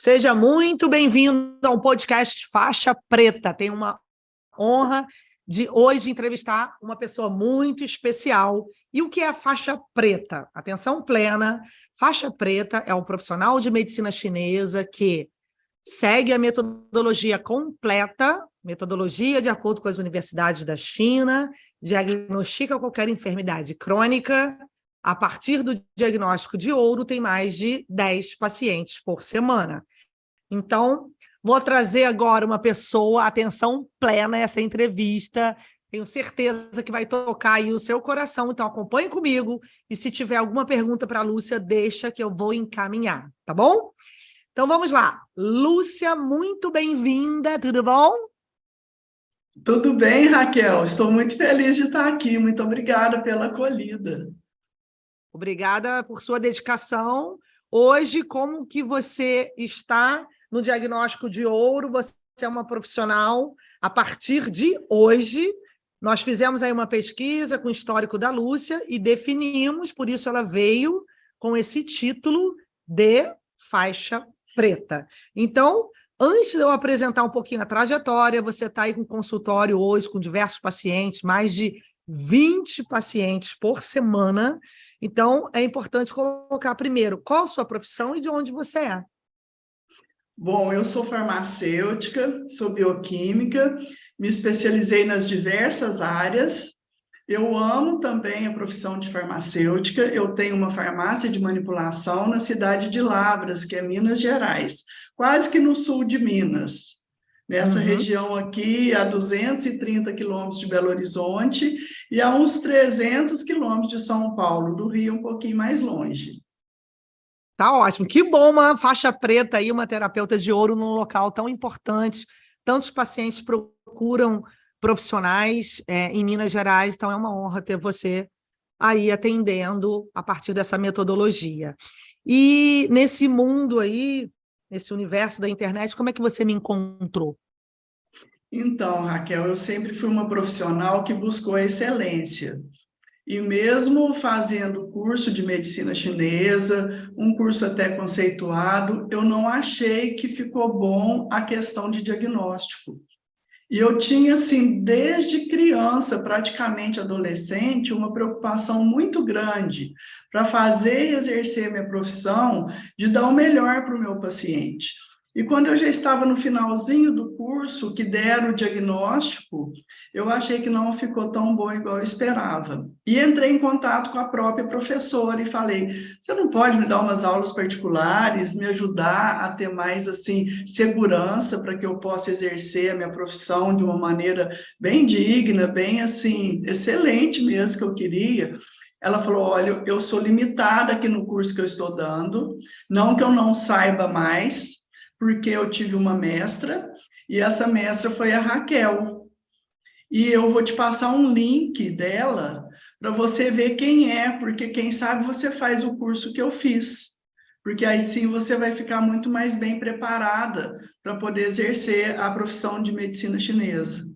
Seja muito bem-vindo ao podcast Faixa Preta. Tenho uma honra de hoje entrevistar uma pessoa muito especial. E o que é a faixa preta? Atenção plena. Faixa preta é um profissional de medicina chinesa que segue a metodologia completa, metodologia de acordo com as universidades da China, diagnostica qualquer enfermidade crônica. A partir do diagnóstico de ouro, tem mais de 10 pacientes por semana. Então, vou trazer agora uma pessoa, atenção plena a essa entrevista, tenho certeza que vai tocar aí o seu coração, então acompanhe comigo, e se tiver alguma pergunta para a Lúcia, deixa que eu vou encaminhar, tá bom? Então vamos lá. Lúcia, muito bem-vinda, tudo bom? Tudo bem, Raquel? Estou muito feliz de estar aqui. Muito obrigada pela acolhida. Obrigada por sua dedicação. Hoje, como que você está no diagnóstico de ouro? Você é uma profissional. A partir de hoje, nós fizemos aí uma pesquisa com o histórico da Lúcia e definimos, por isso ela veio com esse título de faixa preta. Então, antes de eu apresentar um pouquinho a trajetória, você está aí com consultório hoje com diversos pacientes, mais de 20 pacientes por semana. Então, é importante colocar primeiro qual a sua profissão e de onde você é. Bom, eu sou farmacêutica, sou bioquímica, me especializei nas diversas áreas. Eu amo também a profissão de farmacêutica. Eu tenho uma farmácia de manipulação na cidade de Lavras, que é Minas Gerais, quase que no sul de Minas. Nessa região aqui, a 230 quilômetros de Belo Horizonte e a uns 300 quilômetros de São Paulo, do Rio um pouquinho mais longe. Tá ótimo. Que bom uma faixa preta aí, uma terapeuta de ouro num local tão importante. Tantos pacientes procuram profissionais em Minas Gerais, então é uma honra ter você aí atendendo a partir dessa metodologia. E nesse mundo aí, nesse universo da internet, como é que você me encontrou? Então, Raquel, eu sempre fui uma profissional que buscou a excelência. E mesmo fazendo curso de medicina chinesa, um curso até conceituado, eu não achei que ficou bom a questão de diagnóstico. E eu tinha, assim, desde criança, praticamente adolescente, uma preocupação muito grande para fazer e exercer minha profissão, de dar o melhor para o meu paciente. E quando eu já estava no finalzinho do curso, que deram o diagnóstico, eu achei que não ficou tão bom igual eu esperava. E entrei em contato com a própria professora e falei, você não pode me dar umas aulas particulares, me ajudar a ter mais, assim, segurança para que eu possa exercer a minha profissão de uma maneira bem digna, bem, assim, excelente mesmo que eu queria. Ela falou, olha, eu sou limitada aqui no curso que eu estou dando, não que eu não saiba mais, porque eu tive uma mestra, e essa mestra foi a Raquel. E eu vou te passar um link dela para você ver quem é, porque quem sabe você faz o curso que eu fiz. Porque aí sim você vai ficar muito mais bem preparada para poder exercer a profissão de medicina chinesa.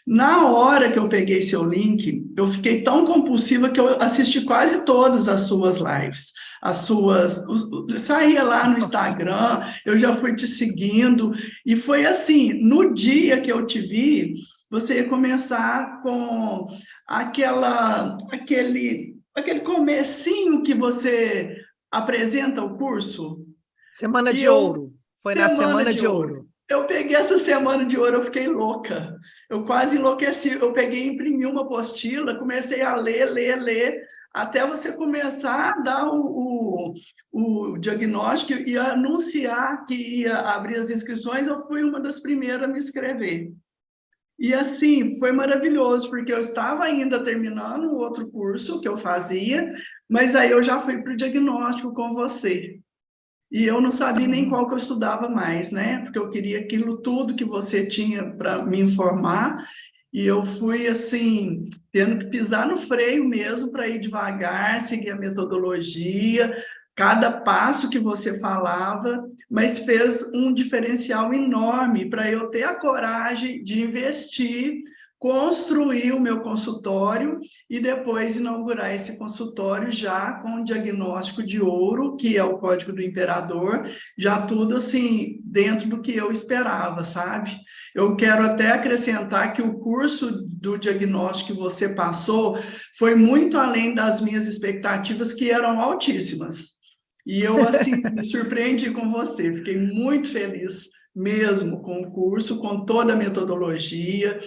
Na hora que eu peguei seu link, eu fiquei tão compulsiva que eu assisti quase todas as suas lives. Saía lá no Instagram, eu já fui te seguindo, e foi assim, no dia que eu te vi, você ia começar com aquele comecinho que você apresenta o curso. Semana de Ouro. Foi na Semana de Ouro. Eu peguei essa Semana de Ouro, eu fiquei louca. Eu quase enlouqueci. Eu peguei, imprimi uma apostila, comecei a ler, até você começar a dar o diagnóstico e anunciar que ia abrir as inscrições. Eu fui uma das primeiras a me inscrever. E assim, foi maravilhoso, porque eu estava ainda terminando o outro curso que eu fazia, mas aí eu já fui para o diagnóstico com você. E eu não sabia nem qual que eu estudava mais, né? Porque eu queria aquilo tudo que você tinha para me informar, e eu fui, assim, tendo que pisar no freio mesmo para ir devagar, seguir a metodologia, cada passo que você falava, mas fez um diferencial enorme para eu ter a coragem de investir construir o meu consultório e depois inaugurar esse consultório já com o diagnóstico de ouro, que é o Código do Imperador, já tudo assim, dentro do que eu esperava, sabe? Eu quero até acrescentar que o curso do diagnóstico que você passou foi muito além das minhas expectativas, que eram altíssimas. E eu, assim, me surpreendi com você, fiquei muito feliz mesmo com o curso, com toda a metodologia.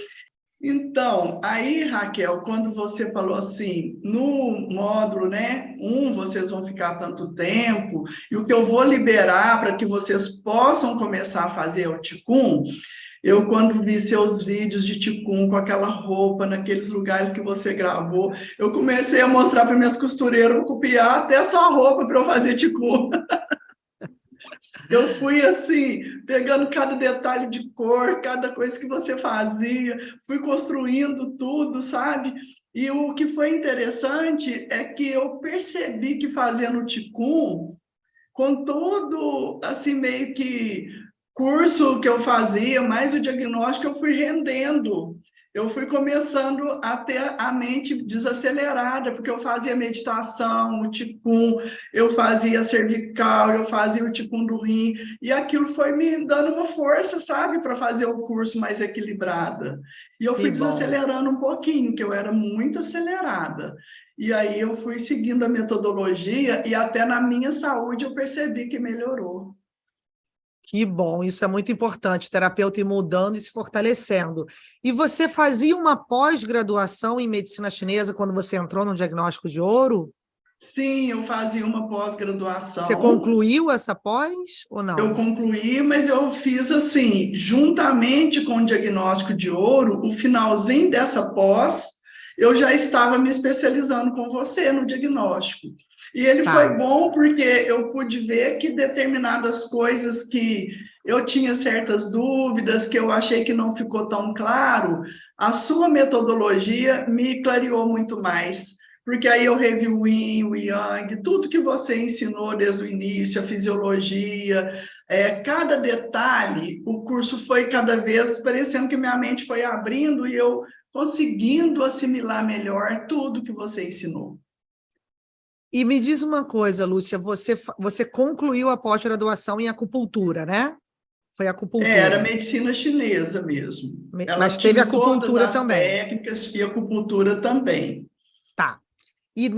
Então, aí, Raquel, quando você falou assim, no módulo, né, vocês vão ficar tanto tempo, e o que eu vou liberar para que vocês possam começar a fazer o Ticum, eu, quando vi seus vídeos de Ticum, com aquela roupa, naqueles lugares que você gravou, eu comecei a mostrar para minhas costureiras, vou copiar até a sua roupa para eu fazer Ticum. Eu fui assim, pegando cada detalhe de cor, cada coisa que você fazia, fui construindo tudo, sabe? E o que foi interessante é que eu percebi que fazendo o Ticum, com todo, assim, meio que curso que eu fazia, mais o diagnóstico, eu fui rendendo. Eu fui começando a ter a mente desacelerada, porque eu fazia meditação, o Ticum, eu fazia cervical, eu fazia o Ticum do rim, e aquilo foi me dando uma força, sabe, para fazer o curso mais equilibrada. E eu fui Que bom. desacelerando um pouquinho, que eu era muito acelerada. E aí eu fui seguindo a metodologia e até na minha saúde eu percebi que melhorou. Que bom, isso é muito importante, o terapeuta ir mudando e se fortalecendo. E você fazia uma pós-graduação em medicina chinesa quando você entrou no diagnóstico de ouro? Sim, eu fazia uma Você pós-graduação, concluiu essa pós ou eu não? concluí, mas eu fiz assim, juntamente com o diagnóstico de ouro, o finalzinho dessa pós, eu já estava me especializando com você no diagnóstico. E ele foi Tá. bom porque eu pude ver que determinadas coisas que eu tinha certas dúvidas, que eu achei que não ficou tão claro, a sua metodologia me clareou muito mais. Porque aí eu revi o Yin, o Yang, tudo que você ensinou desde o início, a fisiologia, cada detalhe, o curso foi cada vez parecendo que minha mente foi abrindo e eu conseguindo assimilar melhor tudo que você ensinou. E me diz uma coisa, Lúcia, você concluiu a pós-graduação em acupuntura, né? Foi Era acupuntura. medicina chinesa mesmo. Ela Mas teve tinha todas acupuntura as também. técnicas e acupuntura também. Tá. E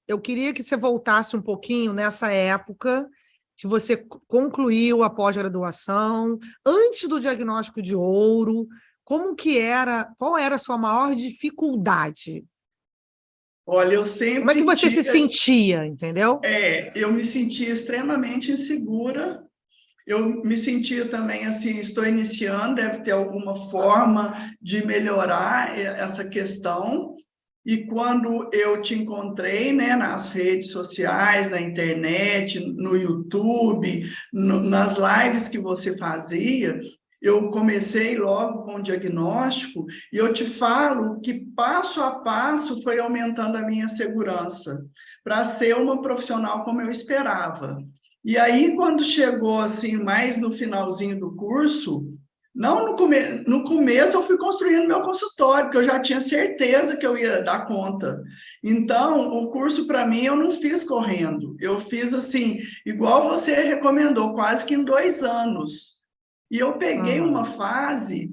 eu queria que você voltasse um pouquinho nessa época que você concluiu a pós-graduação, antes do diagnóstico de ouro, qual era a sua maior dificuldade? Olha, eu Como é que sempre você se tive, sentia, entendeu? eu me sentia extremamente insegura. Eu me sentia também assim, estou iniciando, deve ter alguma forma de melhorar essa questão. E quando eu te encontrei, né, nas redes sociais, na internet, no YouTube, nas lives que você fazia, eu comecei logo com o diagnóstico e eu te falo que passo a passo foi aumentando a minha segurança para ser uma profissional como eu esperava. E aí, quando chegou assim, mais no finalzinho do curso, não no começo eu fui construindo meu consultório, porque eu já tinha certeza que eu ia dar conta. Então, o curso para mim eu não fiz correndo, eu fiz assim, igual você recomendou, quase que em 2 anos. E eu peguei uma Uhum. fase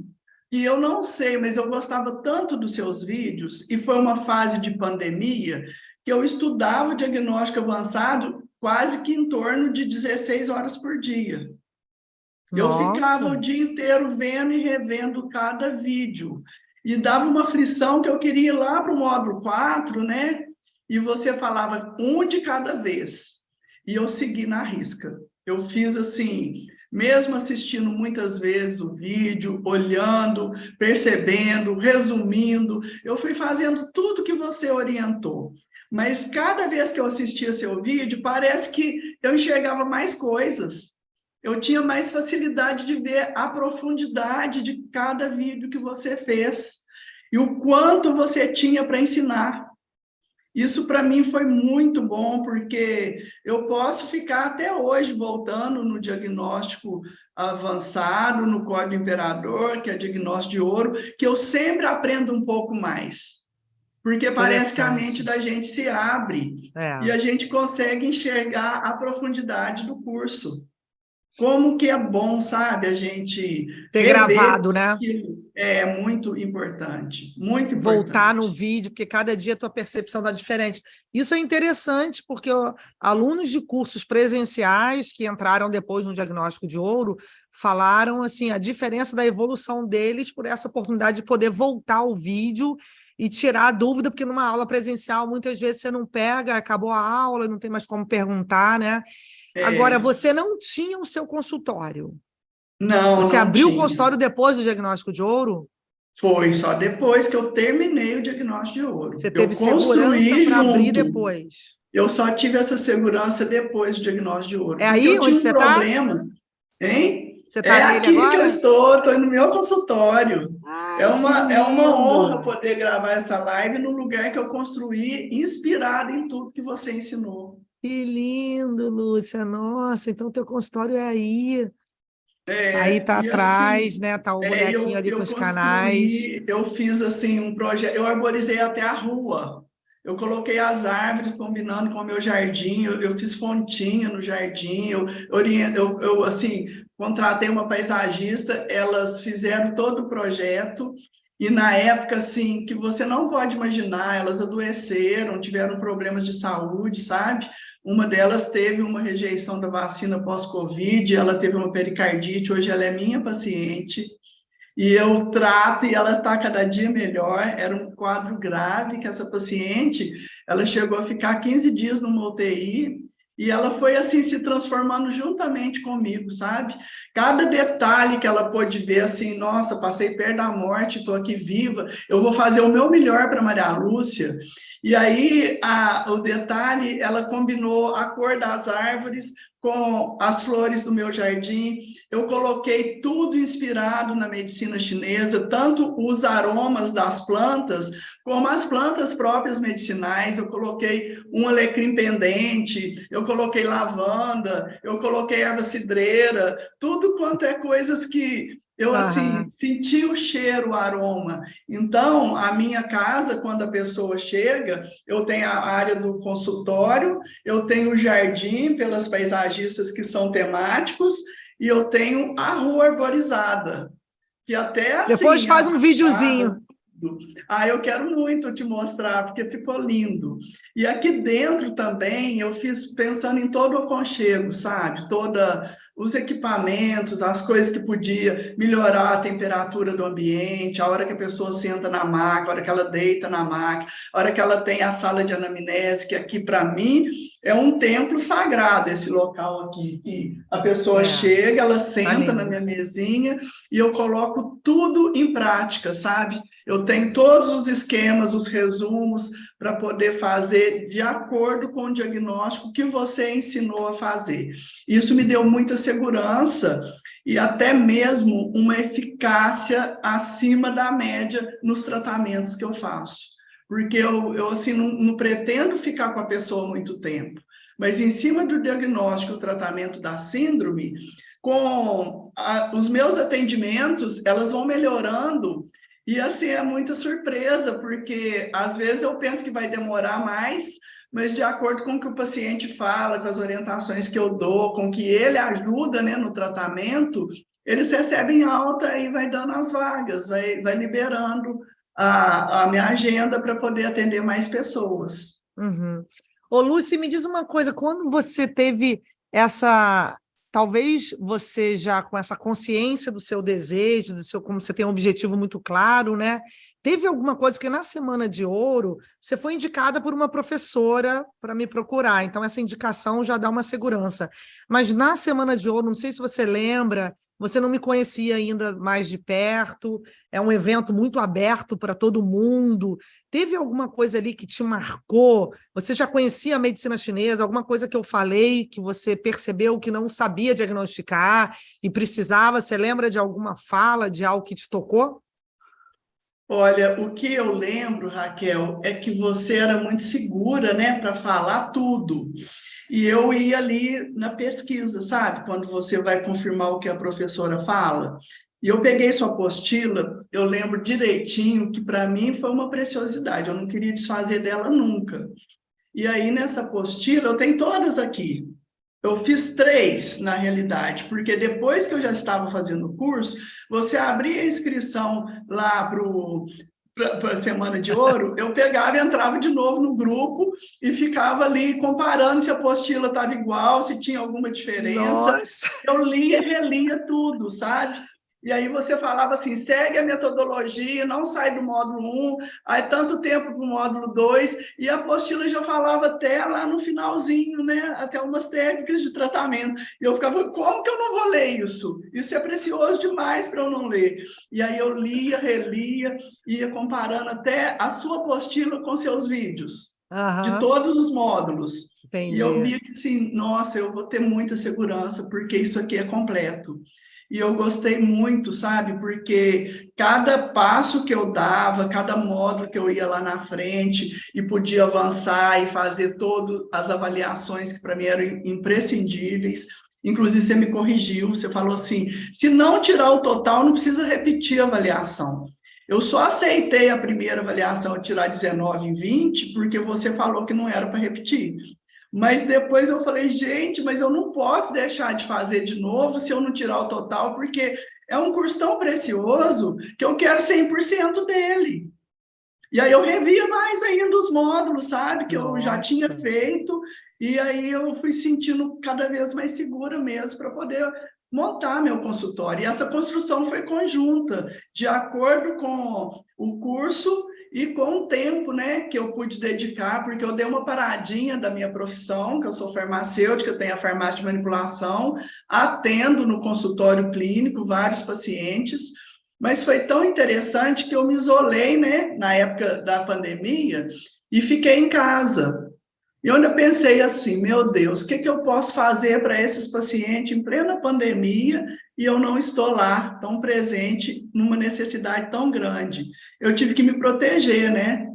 que eu não sei, mas eu gostava tanto dos seus vídeos, e foi uma fase de pandemia que eu estudava o diagnóstico avançado quase que em torno de 16 horas por dia. Eu ficava o Nossa, dia inteiro vendo e revendo cada vídeo. E dava uma aflição que eu queria ir lá para o módulo 4, né? E você falava um de cada vez. E eu segui na risca. Eu fiz assim, mesmo assistindo muitas vezes o vídeo, olhando, percebendo, resumindo, eu fui fazendo tudo que você orientou. Mas cada vez que eu assistia seu vídeo, parece que eu enxergava mais coisas. Eu tinha mais facilidade de ver a profundidade de cada vídeo que você fez e o quanto você tinha para ensinar. Isso para mim foi muito bom, porque eu posso ficar até hoje voltando no diagnóstico avançado, no Código Imperador, que é diagnóstico de ouro, que eu sempre aprendo um pouco mais, porque parece que a mente Interessante. da gente se abre e É, a gente consegue enxergar a profundidade do curso. Como que é bom, sabe, a gente ter rever gravado, né? aquilo. É muito importante, muito Voltar no importante. vídeo, porque cada dia a tua percepção está diferente. Isso é interessante, porque ó, alunos de cursos presenciais que entraram depois no diagnóstico de ouro falaram assim a diferença da evolução deles por essa oportunidade de poder voltar ao vídeo e tirar a dúvida, porque numa aula presencial muitas vezes você não pega, acabou a aula, não tem mais como perguntar, né? Agora, É, você não tinha o seu consultório. não, Você não abriu o tinha. consultório depois do diagnóstico de ouro? Foi só depois que eu terminei o diagnóstico de ouro. Você Eu teve segurança construí para abrir junto. depois. Eu só tive essa segurança depois do diagnóstico de ouro, É porque aí eu onde tinha um você está? problema, hein? Você está É nele aqui que eu agora? estou no meu consultório. Ai, que É uma honra lindo! poder gravar essa live no lugar que eu construí, inspirado em tudo que você ensinou. Que lindo, Lúcia. Nossa, então teu consultório é aí. Aí É, tá e atrás, assim, né? Tá o bonequinho ali com eu os canais. construí, eu fiz assim um projeto, eu arborizei até a rua. Eu coloquei as árvores combinando com o meu jardim, eu fiz fontinha no jardim, eu assim, contratei uma paisagista, elas fizeram todo o projeto, e na época, assim, que você não pode imaginar, elas adoeceram, tiveram problemas de saúde, sabe? Uma delas teve uma rejeição da vacina pós-Covid, ela teve uma pericardite, hoje ela é minha paciente, e eu trato e ela está cada dia melhor. Era um quadro grave que essa paciente, ela chegou a ficar 15 dias numa UTI e ela foi assim se transformando juntamente comigo, sabe? Cada detalhe que ela pôde ver assim, nossa, passei perto da morte, estou aqui viva, eu vou fazer o meu melhor para Maria Lúcia. E aí o detalhe, ela combinou a cor das árvores com as flores do meu jardim. Eu coloquei tudo inspirado na medicina chinesa, tanto os aromas das plantas, como as plantas próprias medicinais. Eu coloquei um alecrim pendente, eu coloquei lavanda, eu coloquei erva cidreira, tudo quanto é coisas que eu, assim, Aham. senti o cheiro, o aroma. Então, a minha casa, quando a pessoa chega, eu tenho a área do consultório, eu tenho o jardim pelas paisagistas que são temáticos, e eu tenho a rua arborizada, que até Depois assim, a faz um fachada. videozinho. Ah, eu quero muito te mostrar, porque ficou lindo. E aqui dentro também eu fiz pensando em todo o aconchego, sabe? Toda os equipamentos, as coisas que podia melhorar a temperatura do ambiente, a hora que a pessoa senta na maca, a hora que ela deita na maca, a hora que ela tem a sala de anamnese, que aqui para mim é um templo sagrado esse local aqui, que a pessoa É, chega, ela tá senta na lindo. minha mesinha e eu coloco tudo em prática, sabe? Eu tenho todos os esquemas, os resumos, para poder fazer de acordo com o diagnóstico que você ensinou a fazer. Isso me deu muita segurança e até mesmo uma eficácia acima da média nos tratamentos que eu faço. Porque eu assim, não pretendo ficar com a pessoa muito tempo, mas em cima do diagnóstico e tratamento da síndrome, os meus atendimentos, elas vão melhorando e assim é muita surpresa, porque às vezes eu penso que vai demorar mais, mas de acordo com o que o paciente fala, com as orientações que eu dou, com que ele ajuda, né, no tratamento, eles recebem alta e vai dando as vagas, vai liberando a minha agenda para poder atender mais pessoas. Uhum. Ô, Lúcia, me diz uma coisa, quando você teve essa, talvez você já com essa consciência do seu desejo, do seu, como você tem um objetivo muito claro, né? Teve alguma coisa, porque na Semana de Ouro, você foi indicada por uma professora para me procurar, então essa indicação já dá uma segurança. Mas na Semana de Ouro, não sei se você lembra, você não me conhecia ainda mais de perto, é um evento muito aberto para todo mundo. Teve alguma coisa ali que te marcou? Você já conhecia a medicina chinesa? Alguma coisa que eu falei que você percebeu que não sabia diagnosticar e precisava? Você lembra de alguma fala, de algo que te tocou? Olha, o que eu lembro, Raquel, é que você era muito segura, né, para falar tudo. E eu ia ali na pesquisa, sabe? Quando você vai confirmar o que a professora fala. E eu peguei sua apostila, eu lembro direitinho que para mim foi uma preciosidade, eu não queria desfazer dela nunca. E aí, nessa apostila, eu tenho todas aqui. Eu fiz 3, na realidade, porque depois que eu já estava fazendo o curso, você abria a inscrição lá para a Semana de Ouro, eu pegava e entrava de novo no grupo e ficava ali comparando se a apostila estava igual, se tinha alguma diferença. Nossa! Eu lia e relia tudo, sabe? E aí você falava assim, segue a metodologia, não sai do módulo 1, aí tanto tempo para o módulo 2, e a apostila já falava até lá no finalzinho, né? Até umas técnicas de tratamento. E eu ficava, como que eu não vou ler isso? Isso é precioso demais para eu não ler. E aí eu lia, relia, ia comparando até a sua apostila com seus vídeos, de Aham, todos os módulos. E eu entendi. via que, assim, nossa, eu vou ter muita segurança, porque isso aqui é completo. E eu gostei muito, sabe? Porque cada passo que eu dava, cada módulo que eu ia lá na frente e podia avançar e fazer todas as avaliações que para mim eram imprescindíveis. Inclusive, você me corrigiu, você falou assim: se não tirar o total, não precisa repetir a avaliação. Eu só aceitei a primeira avaliação, eu tirar 19 em 20, porque você falou que não era para repetir. Mas depois eu falei, gente, mas eu não posso deixar de fazer de novo se eu não tirar o total, porque é um curso tão precioso que eu quero 100% dele. E aí eu revia mais ainda os módulos, sabe, que eu já tinha Nossa! feito, e aí eu fui sentindo cada vez mais segura mesmo para poder montar meu consultório. E essa construção foi conjunta, de acordo com o curso e com o tempo, né, que eu pude dedicar, porque eu dei uma paradinha da minha profissão, que eu sou farmacêutica, tenho a farmácia de manipulação, atendo no consultório clínico vários pacientes, mas foi tão interessante que eu me isolei, né, na época da pandemia, e fiquei em casa. E onde eu pensei assim, meu Deus, o que que eu posso fazer para esses pacientes em plena pandemia e eu não estou lá, tão presente, numa necessidade tão grande? Eu tive que me proteger, né?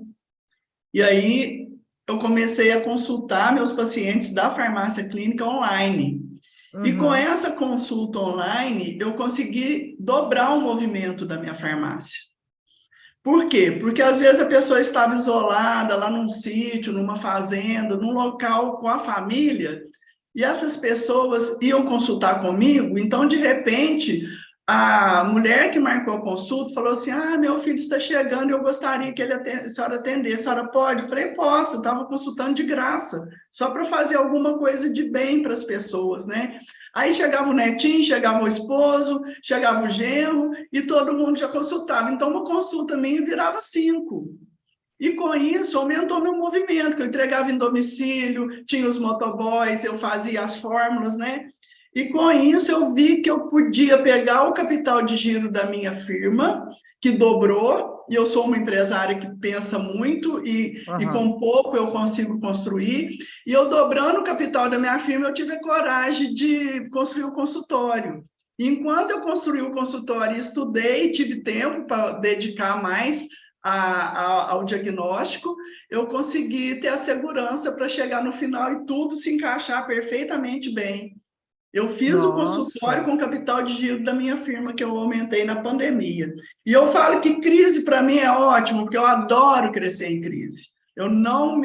E aí eu comecei a consultar meus pacientes da farmácia clínica online. E com Uhum. essa consulta online, eu consegui dobrar o movimento da minha farmácia. Por quê? Porque às vezes a pessoa estava isolada lá num sítio, numa fazenda, num local com a família, e essas pessoas iam consultar comigo, então de repente a mulher que marcou a consulta falou assim: ah, meu filho está chegando e eu gostaria que a senhora atendesse. A senhora pode? Eu falei, posso, eu estava consultando de graça, só para fazer alguma coisa de bem para as pessoas, né? Aí chegava o netinho, chegava o esposo, chegava o genro, e todo mundo já consultava. Então, uma consulta minha virava 5. E com isso, aumentou meu movimento, que eu entregava em domicílio, tinha os motoboys, eu fazia as fórmulas, né? E com isso, eu vi que eu podia pegar o capital de giro da minha firma, que dobrou, e eu sou uma empresária que pensa muito, e Aham. com pouco eu consigo construir, e eu dobrando o capital da minha firma, eu tive a coragem de construir o consultório. Enquanto eu construí o consultório, estudei, tive tempo para dedicar mais ao diagnóstico, eu consegui ter a segurança para chegar no final e tudo se encaixar perfeitamente bem. Eu fiz o consultório Nossa! com o capital de giro da minha firma, que eu aumentei na pandemia. E eu falo que crise para mim é ótimo, porque eu adoro crescer em crise. Eu não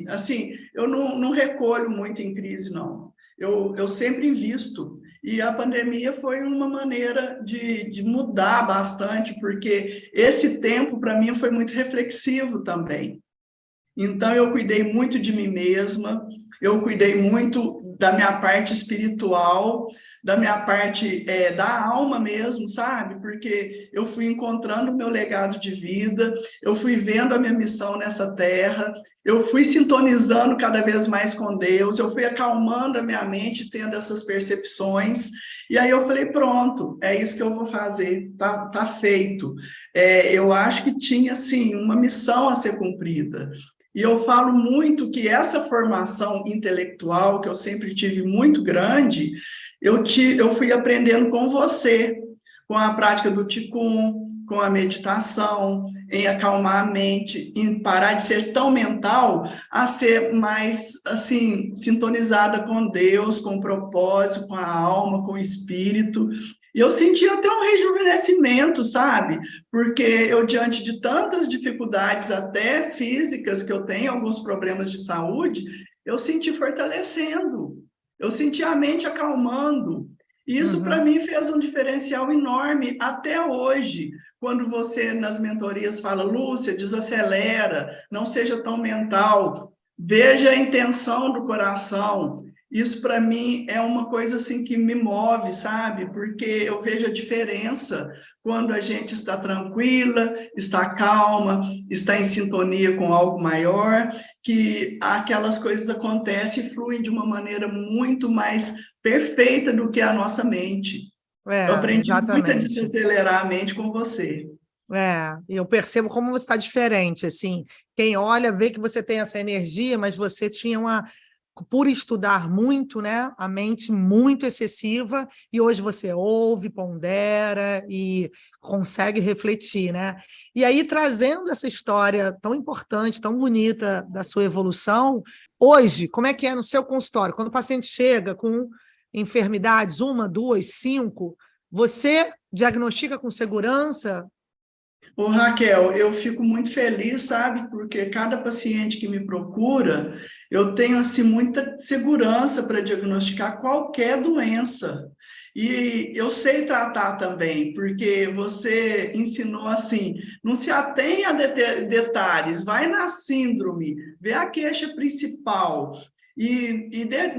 assim, eu não recolho muito em crise, não. Eu sempre invisto. E a pandemia foi uma maneira de mudar bastante, porque esse tempo, para mim, foi muito reflexivo também. Então, eu cuidei muito de mim mesma, eu cuidei muito da minha parte espiritual, da minha parte da alma mesmo, sabe? Porque eu fui encontrando o meu legado de vida, eu fui vendo a minha missão nessa terra, eu fui sintonizando cada vez mais com Deus, eu fui acalmando a minha mente, tendo essas percepções, e aí eu falei, pronto, é isso que eu vou fazer, tá feito. Eu acho que tinha, assim, uma missão a ser cumprida. E eu falo muito que essa formação intelectual, que eu sempre tive muito grande, eu fui aprendendo com você, com a prática do Qigong, com a meditação, em acalmar a mente, em parar de ser tão mental, a ser mais, assim, sintonizada com Deus, com o propósito, com a alma, com o espírito. E eu senti até um rejuvenescimento, sabe? Porque eu, diante de tantas dificuldades, até físicas, que eu tenho, alguns problemas de saúde, eu senti fortalecendo, eu senti a mente acalmando. E isso, para mim, fez um diferencial enorme até hoje. Quando você, nas mentorias, fala, Lúcia, desacelera, não seja tão mental, veja a intenção do coração. Isso, para mim, é uma coisa assim que me move, sabe? Porque eu vejo a diferença quando a gente está tranquila, está calma, está em sintonia com algo maior, que aquelas coisas acontecem e fluem de uma maneira muito mais perfeita do que a nossa mente. Eu aprendi muito a Exatamente. desacelerar a mente com você. Eu percebo como você está diferente, assim, quem olha vê que você tem essa energia, mas você tinha por estudar muito, né, a mente muito excessiva, e hoje você ouve, pondera e consegue refletir, né? E aí, trazendo essa história tão importante, tão bonita da sua evolução, hoje, como é que é no seu consultório? Quando o paciente chega com enfermidades, 1, 2, 5, você diagnostica com segurança? Ô, Raquel, eu fico muito feliz, sabe? Porque cada paciente que me procura, eu tenho assim muita segurança para diagnosticar qualquer doença. E eu sei tratar também, porque você ensinou assim, não se atenha a detalhes, vai na síndrome, vê a queixa principal.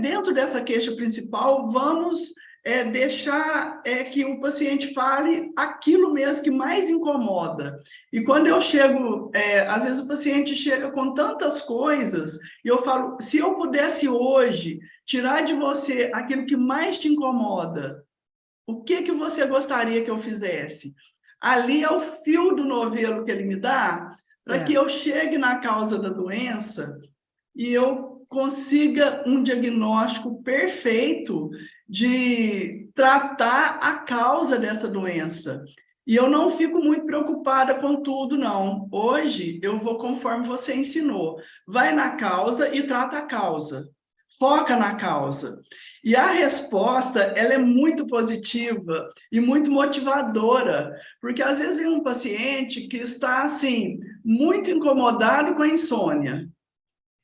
Dentro dessa queixa principal, vamos deixar que o paciente fale aquilo mesmo que mais incomoda. E quando eu chego, às vezes o paciente chega com tantas coisas, e eu falo, se eu pudesse hoje tirar de você aquilo que mais te incomoda, o que que você gostaria que eu fizesse? Ali é o fio do novelo que ele me dá, para que eu chegue na causa da doença e eu consiga um diagnóstico perfeito de tratar a causa dessa doença. E eu não fico muito preocupada com tudo, não. Hoje, eu vou conforme você ensinou. Vai na causa e trata a causa. Foca na causa. E a resposta, ela é muito positiva e muito motivadora, porque às vezes vem um paciente que está, assim, muito incomodado com a insônia.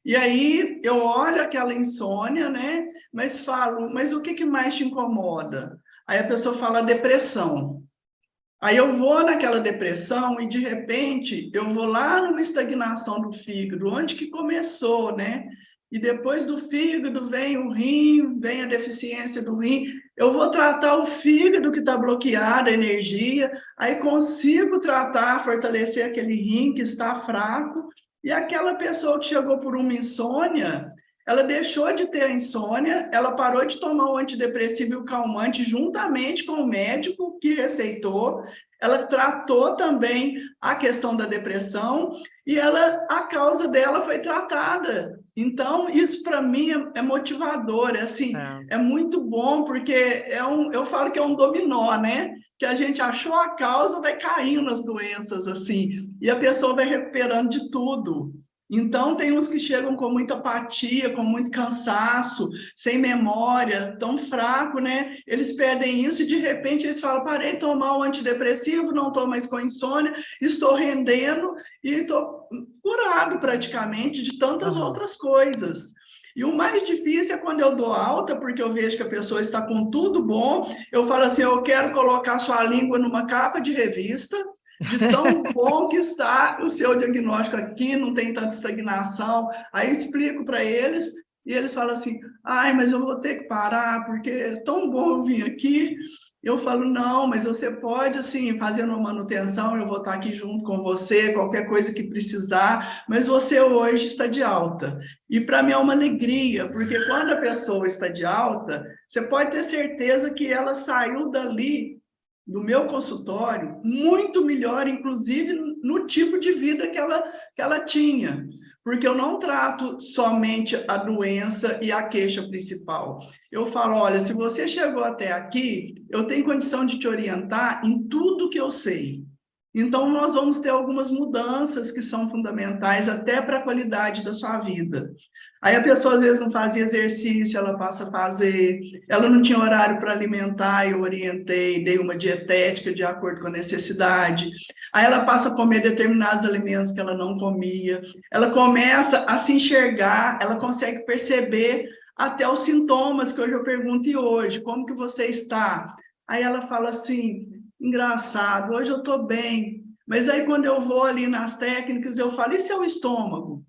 E aí eu olho aquela insônia, né? Mas falo, mas o que que mais te incomoda? Aí a pessoa fala depressão. Aí eu vou naquela depressão e de repente eu vou lá numa estagnação do fígado, onde que começou, né? E depois do fígado vem o rim, vem a deficiência do rim. Eu vou tratar o fígado que está bloqueado, a energia, aí consigo tratar, fortalecer aquele rim que está fraco. E aquela pessoa que chegou por uma insônia, ela deixou de ter a insônia, ela parou de tomar o antidepressivo e o calmante juntamente com o médico que receitou, ela tratou também a questão da depressão e a causa dela foi tratada. Então, isso para mim é motivador, assim, é muito bom, porque eu falo que é um dominó, né? Que a gente achou a causa, vai caindo as doenças, assim, e a pessoa vai recuperando de tudo. Então, tem uns que chegam com muita apatia, com muito cansaço, sem memória, tão fraco, né? Eles pedem isso e, de repente, eles falam, parei de tomar o antidepressivo, não estou mais com insônia, estou rendendo e estou curado, praticamente, de tantas outras coisas. E o mais difícil é quando eu dou alta, porque eu vejo que a pessoa está com tudo bom, eu falo assim, eu quero colocar sua língua numa capa de revista, de tão bom que está o seu diagnóstico aqui, não tem tanta estagnação. Aí eu explico para eles, e eles falam assim, ai, mas eu vou ter que parar, porque é tão bom eu vir aqui. Eu falo, não, mas você pode, assim, fazer uma manutenção, eu vou estar aqui junto com você, qualquer coisa que precisar, mas você hoje está de alta. E para mim é uma alegria, porque quando a pessoa está de alta, você pode ter certeza que ela saiu dali do meu consultório, muito melhor, inclusive no tipo de vida que ela tinha. Porque eu não trato somente a doença e a queixa principal. Eu falo, olha, se você chegou até aqui, eu tenho condição de te orientar em tudo que eu sei. Então, nós vamos ter algumas mudanças que são fundamentais até para a qualidade da sua vida. Aí a pessoa, às vezes, não fazia exercício, ela passa a fazer, ela não tinha horário para alimentar, eu orientei, dei uma dietética de acordo com a necessidade. Aí ela passa a comer determinados alimentos que ela não comia, ela começa a se enxergar, ela consegue perceber até os sintomas que hoje eu pergunto, e hoje, como que você está? Aí ela fala assim, engraçado, hoje eu estou bem, mas aí quando eu vou ali nas técnicas, eu falo, e seu estômago?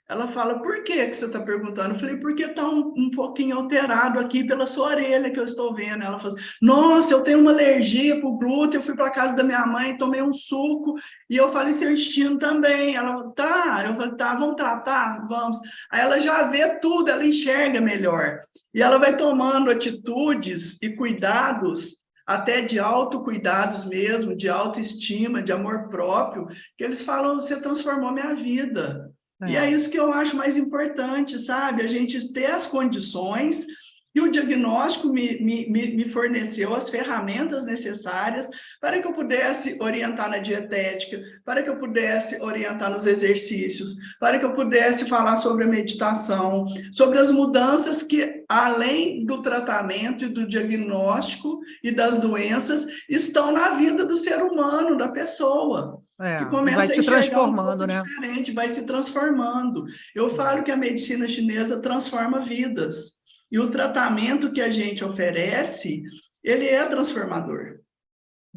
Ela fala, por que você está perguntando? Eu falei, porque está um pouquinho alterado aqui pela sua orelha que eu estou vendo. Ela falou assim, nossa, eu tenho uma alergia para o glúten, eu fui para a casa da minha mãe, tomei um suco, e eu falei, seu intestino também. Ela, tá. Eu falei, tá, vamos tratar? Vamos. Aí ela já vê tudo, ela enxerga melhor. E ela vai tomando atitudes e cuidados, até de autocuidados mesmo, de autoestima, de amor próprio, que eles falam, você transformou minha vida. E é isso que eu acho mais importante, sabe? A gente ter as condições, e o diagnóstico me forneceu as ferramentas necessárias para que eu pudesse orientar na dietética, para que eu pudesse orientar nos exercícios, para que eu pudesse falar sobre a meditação, sobre as mudanças que, além do tratamento e do diagnóstico e das doenças, estão na vida do ser humano, da pessoa. Que E vai começa a te enxergar um pouco transformando, né? diferente, vai se transformando. Eu falo que a medicina chinesa transforma vidas. E o tratamento que a gente oferece, ele é transformador.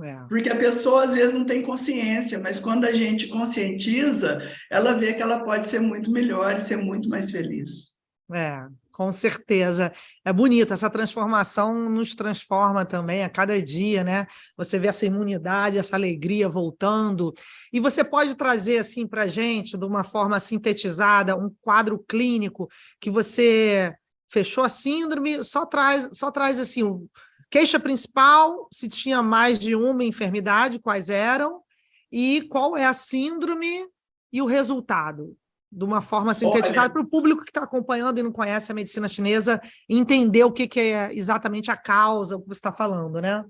É. Porque a pessoa, às vezes, não tem consciência, mas quando a gente conscientiza, ela vê que ela pode ser muito melhor e ser muito mais feliz. Com certeza. É bonito, essa transformação nos transforma também a cada dia, né? Você vê essa imunidade, essa alegria voltando. E você pode trazer assim para a gente, de uma forma sintetizada, um quadro clínico que você fechou a síndrome, só traz assim, o queixa principal, se tinha mais de uma enfermidade, quais eram, e qual é a síndrome e o resultado de uma forma sintetizada Olha, para o público que está acompanhando e não conhece a medicina chinesa entender o que é exatamente a causa, o que você está falando, né?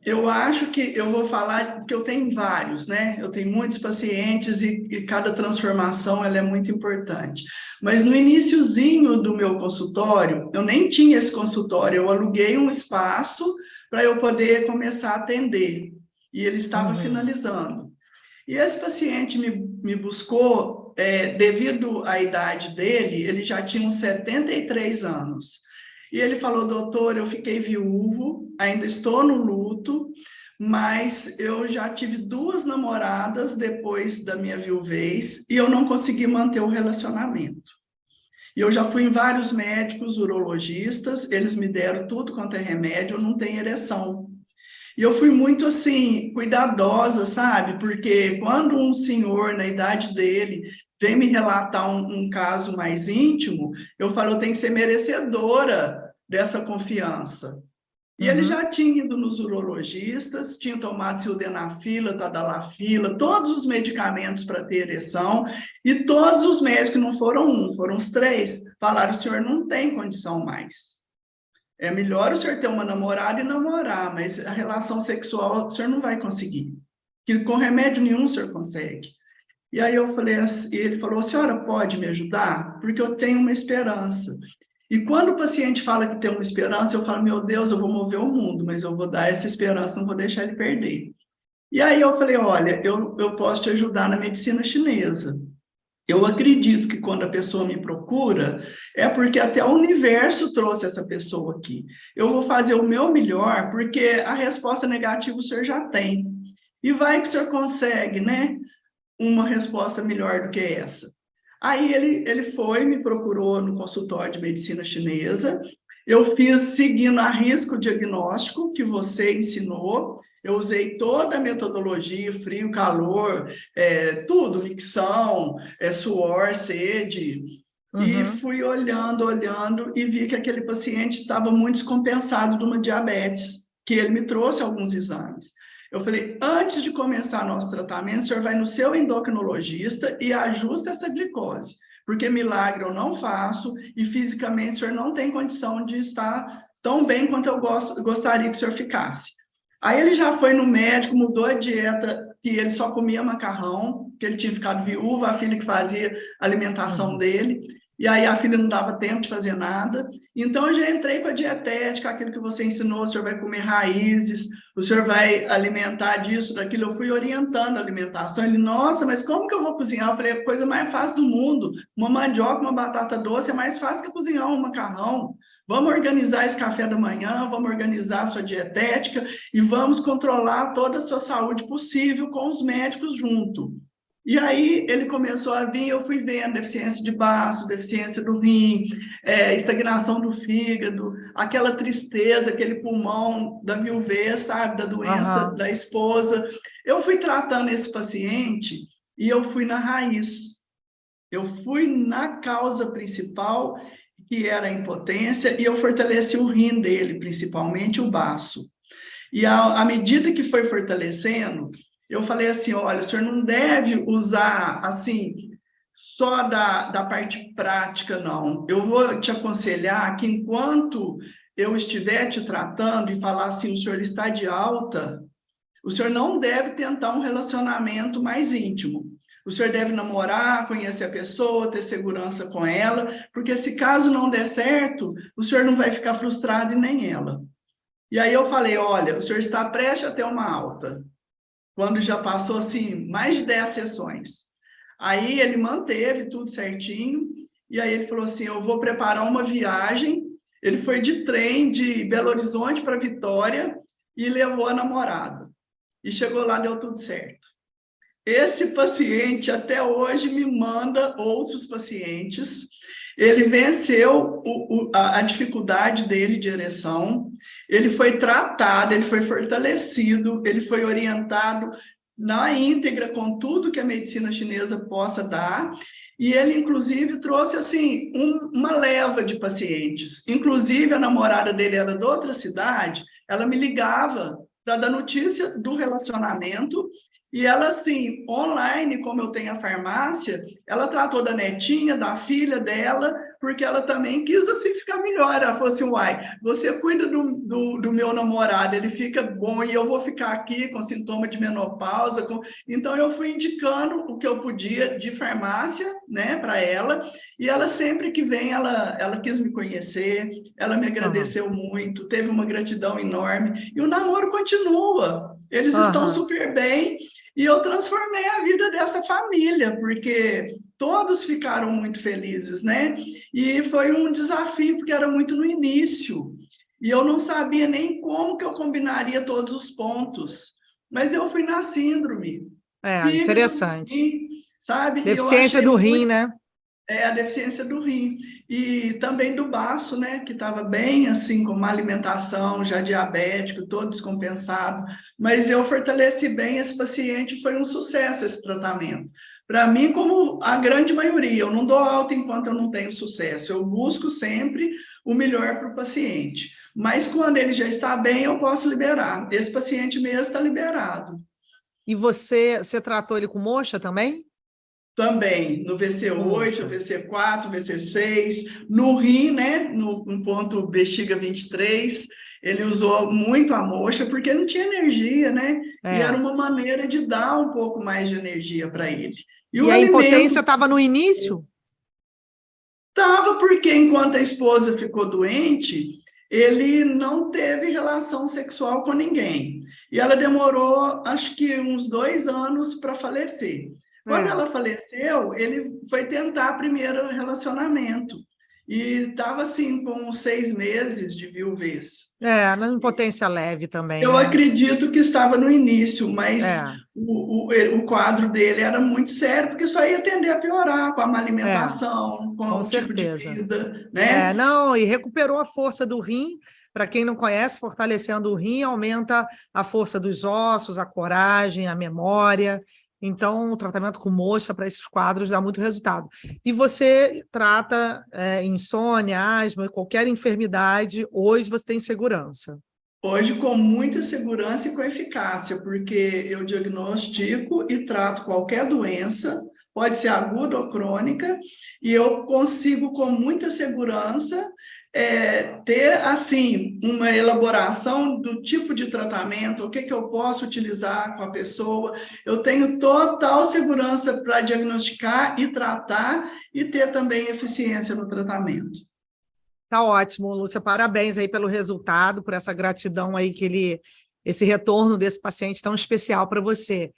eu acho que eu vou falar que eu tenho vários, né? Eu tenho muitos pacientes e cada transformação ela é muito importante. Mas no iniciozinho do meu consultório, eu nem tinha esse consultório, eu aluguei um espaço para eu poder começar a atender. E ele estava finalizando. E esse paciente me buscou, devido à idade dele, ele já tinha uns 73 anos. E ele falou, doutor, eu fiquei viúvo, ainda estou no luto, mas eu já tive 2 namoradas depois da minha viuvez e eu não consegui manter o relacionamento. E eu já fui em vários médicos, urologistas, eles me deram tudo quanto é remédio, eu não tenho ereção. E eu fui muito, assim, cuidadosa, sabe? Porque quando um senhor, na idade dele, vem me relatar um caso mais íntimo, eu falo, eu tenho que ser merecedora dessa confiança. E ele já tinha ido nos urologistas, tinha tomado sildenafila, tadalafila, todos os medicamentos para ter ereção, e todos os médicos, que não foram um, foram os 3, falaram, o senhor não tem condição mais. É melhor o senhor ter uma namorada e namorar, mas a relação sexual o senhor não vai conseguir. Que com remédio nenhum o senhor consegue. E aí eu falei assim, ele falou, a senhora pode me ajudar? Porque eu tenho uma esperança. E quando o paciente fala que tem uma esperança, eu falo, meu Deus, eu vou mover o mundo, mas eu vou dar essa esperança, não vou deixar ele perder. E aí eu falei, olha, eu posso te ajudar na medicina chinesa. Eu acredito que quando a pessoa me procura, é porque até o universo trouxe essa pessoa aqui. Eu vou fazer o meu melhor, porque a resposta negativa o senhor já tem. E vai que o senhor consegue, né? Uma resposta melhor do que essa. Aí ele foi, me procurou no consultório de medicina chinesa. Eu fiz seguindo a risco o diagnóstico que você ensinou. Eu usei toda a metodologia, frio, calor, tudo, micção, suor, sede. E fui olhando, e vi que aquele paciente estava muito descompensado de uma diabetes, que ele me trouxe alguns exames. Eu falei, antes de começar nosso tratamento, o senhor vai no seu endocrinologista e ajusta essa glicose, porque milagre eu não faço e fisicamente o senhor não tem condição de estar tão bem quanto eu gostaria que o senhor ficasse. Aí ele já foi no médico, mudou a dieta, que ele só comia macarrão, que ele tinha ficado viúva, a filha que fazia a alimentação dele, e aí a filha não dava tempo de fazer nada. Então eu já entrei com a dietética, aquilo que você ensinou, o senhor vai comer raízes, o senhor vai alimentar disso, daquilo. Eu fui orientando a alimentação. Ele, nossa, mas como que eu vou cozinhar? Eu falei, a coisa mais fácil do mundo, uma mandioca, uma batata doce é mais fácil que cozinhar um macarrão. Vamos organizar esse café da manhã, vamos organizar a sua dietética e vamos controlar toda a sua saúde possível com os médicos junto. E aí ele começou a vir, eu fui vendo deficiência de baço, deficiência do rim, estagnação do fígado, aquela tristeza, aquele pulmão da viuvez, sabe, da doença da esposa. Eu fui tratando esse paciente e eu fui na raiz. Eu fui na causa principal, que era a impotência, e eu fortaleci o rim dele, principalmente o baço. E à medida que foi fortalecendo, eu falei assim, olha, o senhor não deve usar, assim, só da parte prática, não. Eu vou te aconselhar que enquanto eu estiver te tratando e falar assim, o senhor está de alta, o senhor não deve tentar um relacionamento mais íntimo. O senhor deve namorar, conhecer a pessoa, ter segurança com ela, porque se caso não der certo, o senhor não vai ficar frustrado e nem ela. E aí eu falei, olha, o senhor está prestes a ter uma alta, quando já passou, assim, mais de 10 sessões. Aí ele manteve tudo certinho, e aí ele falou assim, eu vou preparar uma viagem. Ele foi de trem de Belo Horizonte para Vitória e levou a namorada. E chegou lá, deu tudo certo. Esse paciente até hoje me manda outros pacientes. Ele venceu a dificuldade dele de ereção, ele foi tratado, ele foi fortalecido, ele foi orientado na íntegra com tudo que a medicina chinesa possa dar, e ele, inclusive, trouxe assim uma leva de pacientes. Inclusive, a namorada dele era de outra cidade, ela me ligava para dar notícia do relacionamento. E ela, assim, online, como eu tenho a farmácia, ela tratou da netinha, da filha dela, porque ela também quis, assim, ficar melhor. Ela falou assim, uai, você cuida do meu namorado, ele fica bom, e eu vou ficar aqui com sintoma de menopausa. Então, eu fui indicando o que eu podia de farmácia, né, para ela, e ela sempre que vem, ela quis me conhecer, ela me agradeceu muito, teve uma gratidão enorme, e o namoro continua. Eles estão super bem, e eu transformei a vida dessa família, porque todos ficaram muito felizes, né? E foi um desafio, porque era muito no início, e eu não sabia nem como que eu combinaria todos os pontos, mas eu fui na síndrome. Interessante. Rim, sabe? Deficiência do rim, né? A deficiência do rim. E também do baço, né? Que estava bem, assim, com uma alimentação já diabético, todo descompensado. Mas eu fortaleci bem esse paciente, foi um sucesso esse tratamento. Para mim, como a grande maioria, eu não dou alta enquanto eu não tenho sucesso. Eu busco sempre o melhor para o paciente. Mas quando ele já está bem, eu posso liberar. Esse paciente mesmo está liberado. E você tratou ele com moxa também? Também, no VC8, VC4, VC6, no rim, né, no ponto bexiga 23, ele usou muito a moxa, porque não tinha energia, né? E era uma maneira de dar um pouco mais de energia para ele. E a impotência estava no início? Estava, porque enquanto a esposa ficou doente, ele não teve relação sexual com ninguém. E ela demorou, acho que uns 2 anos para falecer. Quando ela faleceu, ele foi tentar primeiro relacionamento. E estava, assim, com 6 meses de viuvez. Na impotência leve também, Eu acredito que estava no início, mas o quadro dele era muito sério, porque só ia tender a piorar com a má alimentação, com o tipo de vida, né? Não, e recuperou a força do rim. Para quem não conhece, fortalecendo o rim aumenta a força dos ossos, a coragem, a memória. Então, o tratamento com moxa para esses quadros dá muito resultado. E você trata insônia, asma, qualquer enfermidade, hoje você tem segurança. Hoje, com muita segurança e com eficácia, porque eu diagnostico e trato qualquer doença, pode ser aguda ou crônica, e eu consigo, com muita segurança, ter, assim, uma elaboração do tipo de tratamento, o que eu posso utilizar com a pessoa. Eu tenho total segurança para diagnosticar e tratar e ter também eficiência no tratamento. Tá ótimo, Lúcia, parabéns aí pelo resultado, por essa gratidão aí esse retorno desse paciente tão especial para você.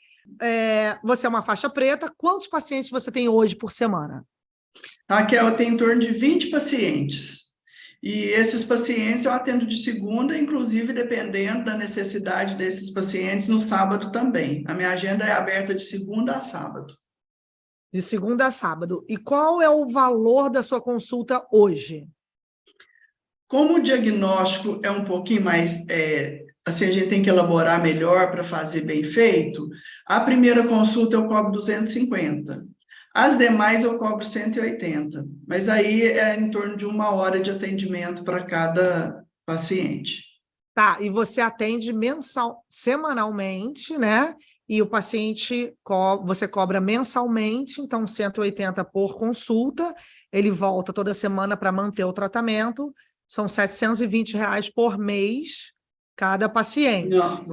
Você é uma faixa preta, quantos pacientes você tem hoje por semana? Raquel, eu tenho em torno de 20 pacientes. E esses pacientes eu atendo de segunda, inclusive dependendo da necessidade desses pacientes, no sábado também. A minha agenda é aberta de segunda a sábado. De segunda a sábado. E qual é o valor da sua consulta hoje? Como o diagnóstico é um pouquinho mais, assim, a gente tem que elaborar melhor para fazer bem feito, a primeira consulta eu cobro 250. As demais eu cobro 180, mas aí é em torno de 1 hora de atendimento para cada paciente. Tá, e você atende semanalmente, né? E o paciente, você cobra mensalmente, então 180 por consulta, ele volta toda semana para manter o tratamento, são R$ 720 por mês cada paciente. Não,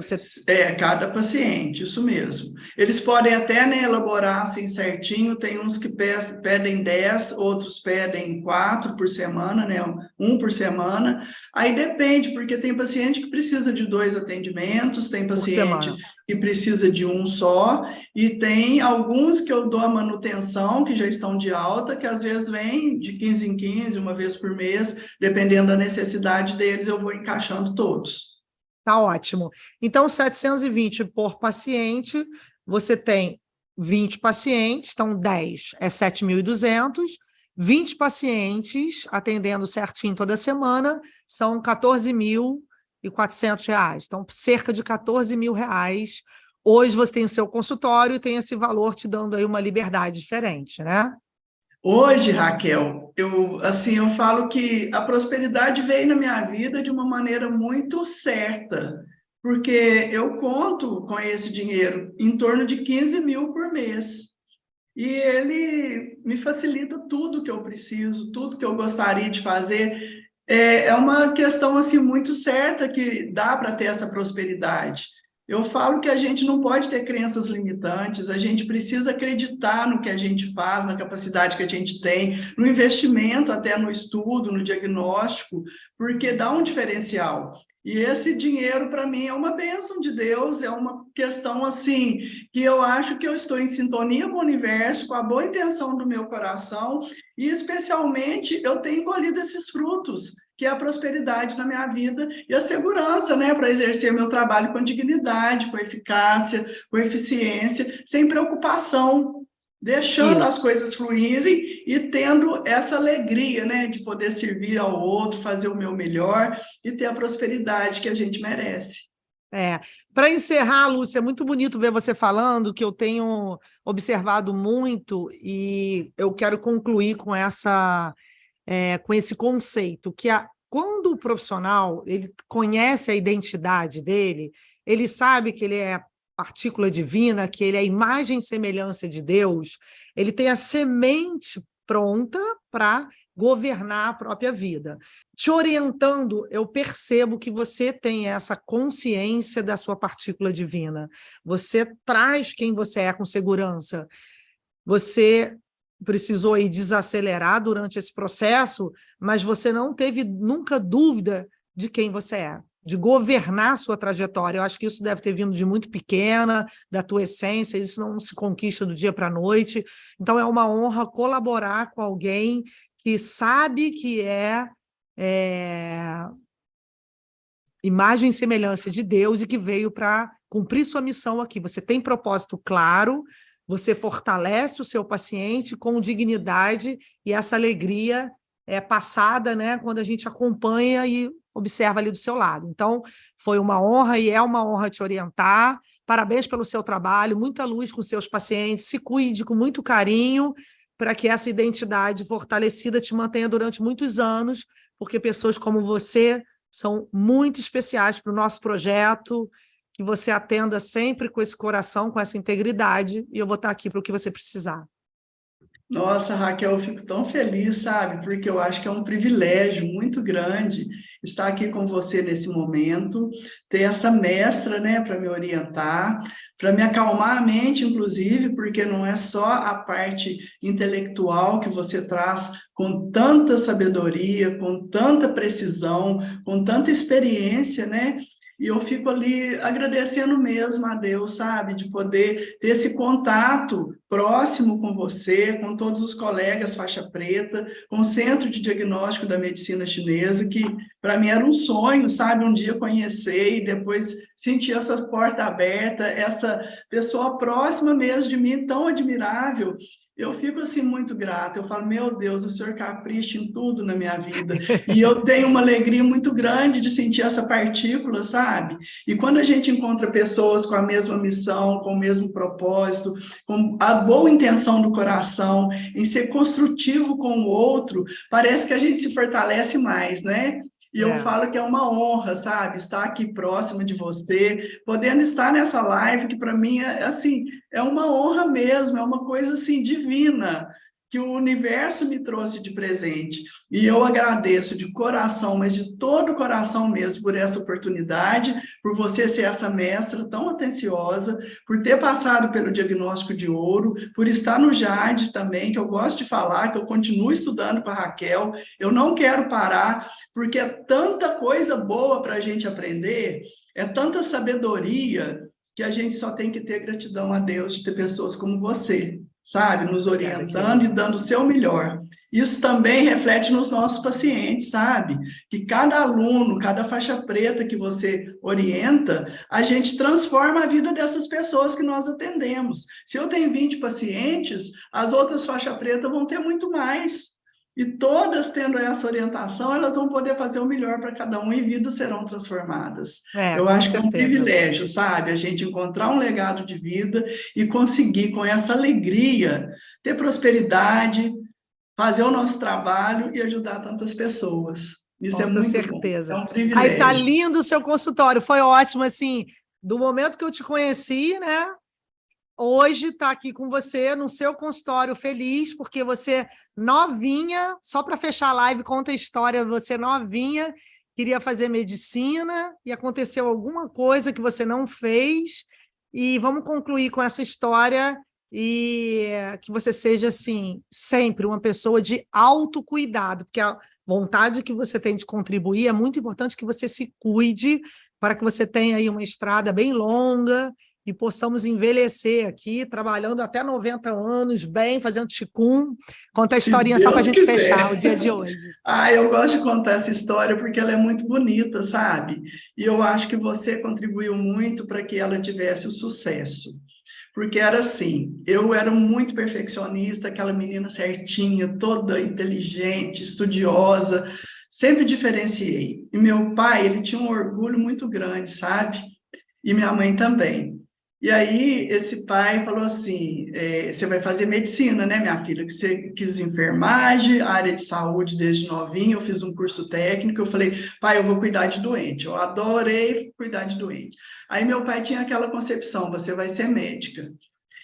cada paciente, isso mesmo. Eles podem até, né, elaborar assim certinho, tem uns que pedem 10, outros pedem 4 por semana, né, um por semana. Aí depende, porque tem paciente que precisa de 2 atendimentos, tem paciente que precisa de um só, e tem alguns que eu dou a manutenção, que já estão de alta, que às vezes vem de 15 em 15, uma vez por mês, dependendo da necessidade deles, eu vou encaixando todos. Tá ótimo. Então, 720 por paciente, você tem 20 pacientes, então 10 é 7.200, 20 pacientes atendendo certinho toda semana, são R$ 14.400. Então, cerca de R$ 14.000. Hoje você tem o seu consultório e tem esse valor te dando aí uma liberdade diferente, né? Hoje, Raquel, eu falo que a prosperidade veio na minha vida de uma maneira muito certa, porque eu conto com esse dinheiro em torno de 15 mil por mês. E ele me facilita tudo que eu preciso, tudo que eu gostaria de fazer. É uma questão assim muito certa que dá para ter essa prosperidade. Eu falo que a gente não pode ter crenças limitantes, a gente precisa acreditar no que a gente faz, na capacidade que a gente tem, no investimento, até no estudo, no diagnóstico, porque dá um diferencial. E esse dinheiro, para mim, é uma bênção de Deus, é uma questão assim, que eu acho que eu estou em sintonia com o universo, com a boa intenção do meu coração, e especialmente eu tenho colhido esses frutos, que é a prosperidade na minha vida e a segurança, né, para exercer meu trabalho com dignidade, com eficácia, com eficiência, sem preocupação, deixando as coisas fluírem e tendo essa alegria, né, de poder servir ao outro, fazer o meu melhor e ter a prosperidade que a gente merece. Para encerrar, Lúcia, é muito bonito ver você falando, que eu tenho observado muito, e eu quero concluir com com esse conceito, que quando o profissional ele conhece a identidade dele, ele sabe que ele é partícula divina, que ele é a imagem e semelhança de Deus, ele tem a semente pronta para governar a própria vida. Te orientando, eu percebo que você tem essa consciência da sua partícula divina. Você traz quem você é com segurança. Você precisou aí desacelerar durante esse processo, mas você não teve nunca dúvida de quem você é, de governar a sua trajetória. Eu acho que isso deve ter vindo de muito pequena, da tua essência, isso não se conquista do dia para a noite. Então, é uma honra colaborar com alguém que sabe que é imagem e semelhança de Deus e que veio para cumprir sua missão aqui. Você tem propósito claro, você fortalece o seu paciente com dignidade e essa alegria é passada, né, quando a gente acompanha e observa ali do seu lado. Então, foi uma honra e é uma honra te orientar. Parabéns pelo seu trabalho, muita luz com seus pacientes, se cuide com muito carinho para que essa identidade fortalecida te mantenha durante muitos anos, porque pessoas como você são muito especiais para o nosso projeto, que você atenda sempre com esse coração, com essa integridade, e eu vou estar aqui para o que você precisar. Nossa, Raquel, eu fico tão feliz, sabe? Porque eu acho que é um privilégio muito grande estar aqui com você nesse momento, ter essa mestra, né, para me orientar, para me acalmar a mente, inclusive, porque não é só a parte intelectual que você traz com tanta sabedoria, com tanta precisão, com tanta experiência, né? E eu fico ali agradecendo mesmo a Deus, sabe, de poder ter esse contato próximo com você, com todos os colegas faixa preta, com o Centro de Diagnóstico da Medicina Chinesa, que para mim era um sonho, sabe, um dia conhecer e depois sentir essa porta aberta, essa pessoa próxima mesmo de mim, tão admirável. Eu fico assim muito grata, eu falo, meu Deus, o Senhor capricha em tudo na minha vida, e eu tenho uma alegria muito grande de sentir essa partícula, sabe? E quando a gente encontra pessoas com a mesma missão, com o mesmo propósito, com a boa intenção do coração, em ser construtivo com o outro, parece que a gente se fortalece mais, né? E eu falo que é uma honra, sabe, estar aqui próximo de você, podendo estar nessa live, que para mim é assim, é uma honra mesmo, é uma coisa assim divina, que o universo me trouxe de presente. E eu agradeço de coração, mas de todo o coração mesmo, por essa oportunidade, por você ser essa mestra tão atenciosa, por ter passado pelo diagnóstico de ouro, por estar no JAD também, que eu gosto de falar, que eu continuo estudando para a Raquel, eu não quero parar, porque é tanta coisa boa para a gente aprender, é tanta sabedoria, que a gente só tem que ter gratidão a Deus de ter pessoas como você, sabe, nos orientando e dando o seu melhor. Isso também reflete nos nossos pacientes, sabe? Que cada aluno, cada faixa preta que você orienta, a gente transforma a vida dessas pessoas que nós atendemos. Se eu tenho 20 pacientes, as outras faixas pretas vão ter muito mais. E todas tendo essa orientação, elas vão poder fazer o melhor para cada um e vidas serão transformadas. Eu Com acho que é um certeza. privilégio, sabe? A gente encontrar um legado de vida e conseguir, com essa alegria, ter prosperidade, fazer o nosso trabalho e ajudar tantas pessoas. Isso é Com muito bom, é certeza. um Aí tá privilégio. lindo o seu consultório, foi ótimo, assim, do momento que eu te conheci, né? Hoje está aqui com você no seu consultório feliz, porque você novinha, só para fechar a live, conta a história, você novinha, queria fazer medicina e aconteceu alguma coisa que você não fez, e vamos concluir com essa história e que você seja, assim, sempre uma pessoa de autocuidado, porque a vontade que você tem de contribuir é muito importante que você se cuide para que você tenha aí uma estrada bem longa e possamos envelhecer aqui, trabalhando até 90 anos, bem, fazendo ticum. Conta a Se historinha só para a Deus gente fechar quiser. o dia de hoje. Eu gosto de contar essa história porque ela é muito bonita, sabe? E eu acho que você contribuiu muito para que ela tivesse o sucesso. Porque era assim, eu era muito perfeccionista, aquela menina certinha, toda inteligente, estudiosa, sempre diferenciei. E meu pai, ele tinha um orgulho muito grande, sabe? E minha mãe também. E aí, esse pai falou assim, você vai fazer medicina, né, minha filha? Que você quis enfermagem, área de saúde desde novinha, eu fiz um curso técnico, eu falei, pai, eu vou cuidar de doente. Eu adorei cuidar de doente. Aí meu pai tinha aquela concepção, você vai ser médica.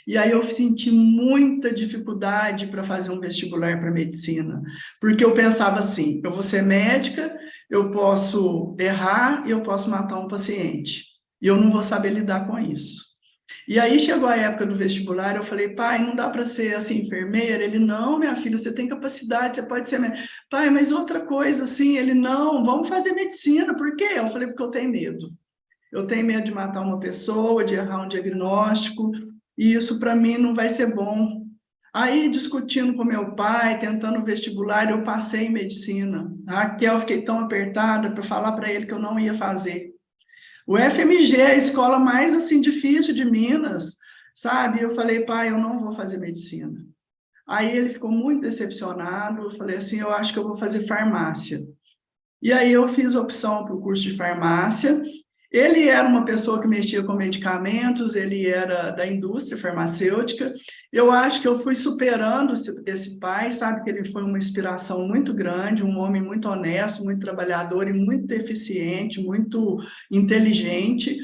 E aí eu senti muita dificuldade para fazer um vestibular para medicina, porque eu pensava assim, eu vou ser médica, eu posso errar e eu posso matar um paciente, e eu não vou saber lidar com isso. E aí chegou a época do vestibular, eu falei, pai, não dá para ser assim enfermeira? Ele, não, minha filha, você tem capacidade, você pode ser médica. Pai, mas outra coisa assim, ele, não, vamos fazer medicina, por quê? Eu falei, porque eu tenho medo. Eu tenho medo de matar uma pessoa, de errar um diagnóstico, e isso para mim não vai ser bom. Aí, discutindo com meu pai, tentando vestibular, eu passei em medicina. A Raquel, fiquei tão apertada para falar para ele que eu não ia fazer. O FMG é a escola mais assim difícil de Minas, sabe? Eu falei, pai, eu não vou fazer medicina. Aí ele ficou muito decepcionado. Eu falei assim, eu acho que eu vou fazer farmácia. E aí eu fiz opção para o curso de farmácia. Ele era uma pessoa que mexia com medicamentos, ele era da indústria farmacêutica. Eu acho que eu fui superando esse pai, sabe que ele foi uma inspiração muito grande, um homem muito honesto, muito trabalhador e muito eficiente, muito inteligente.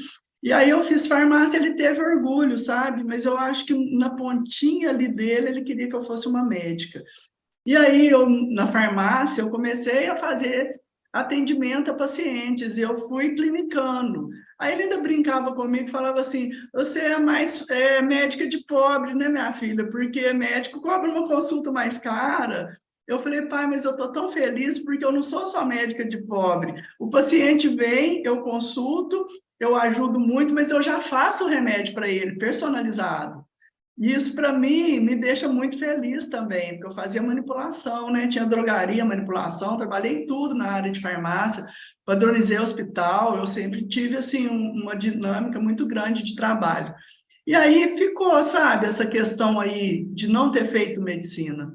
E aí eu fiz farmácia, ele teve orgulho, sabe? Mas eu acho que na pontinha ali dele, ele queria que eu fosse uma médica. E aí, na farmácia, eu comecei a fazer atendimento a pacientes, e eu fui clinicando. Aí ele ainda brincava comigo, falava assim, você é mais médica de pobre, né, minha filha? Porque médico cobra uma consulta mais cara. Eu falei, pai, mas eu estou tão feliz porque eu não sou só médica de pobre. O paciente vem, eu consulto, eu ajudo muito, mas eu já faço o remédio para ele, personalizado. E isso, para mim, me deixa muito feliz também, porque eu fazia manipulação, né? Tinha drogaria, manipulação, trabalhei tudo na área de farmácia, padronizei hospital, eu sempre tive, assim, uma dinâmica muito grande de trabalho. E aí ficou, sabe, essa questão aí de não ter feito medicina.